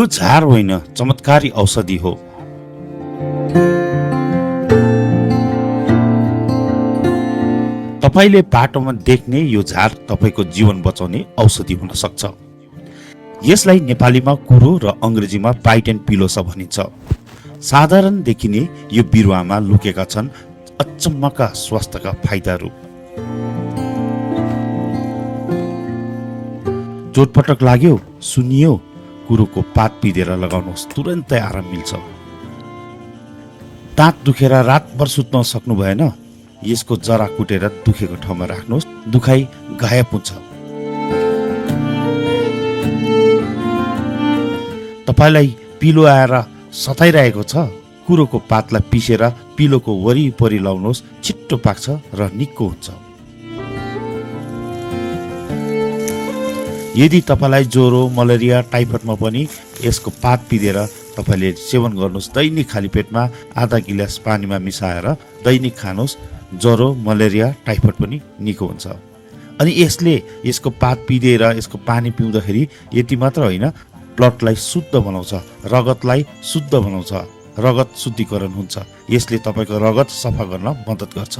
यो झार होइन, चमत्कारी औषधि हो। तपाईले बाटोमा देख्ने यो झार तपाईको जीवन बचाउने औषधि हुन सक्छ। यसलाई नेपालीमा कुरो र अंग्रेजीमा बाइट एन्ड पिलोसा भनिन्छ। साधारण देखिने यो बिरुवामा लुकेका छन् अचम्मका स्वास्थ्यका फाइदाहरू। चोटपटक लाग्यो, सुनियो, कुरोको पात पिदेर लगाउनुहोस्, तुरन्तै आराम मिल्छ। दाँत दुखेर रातभर सुत्न सक्नु भएन, यसको जरा कुटेर दुखेको ठाउँमा राख्नुहोस्, दुखाइ गायब हुन्छ। तपाईलाई पिलो आएर सताइरहेको छ, कुरोको पातलाई पिसेर पिलोको वरिपरि लाउनुहोस्, छिट्टो पाक्छ र निक्को हुन्छ। यदि तपाईलाई ज्वरो, मलेरिया, टाइफाइडमा पनि यसको पात पिदेर तपाईले सेवन गर्नुहोस्। दैनिक खाली पेटमा आधा गिलास पानीमा मिसाएर दैनिक खानुहोस्, ज्वरो, मलेरिया, टाइफाइड पनि निको हुन्छ। अनि यसको पात पिदेर यसको पानी पिउँदाखेरि यति मात्र होइन, ब्लडलाई शुद्ध बनाउँछ, रगतलाई शुद्ध बनाउँछ, रगत शुद्धिकरण हुन्छ। यसले तपाईको रगत सफा गर्न मद्दत गर्छ।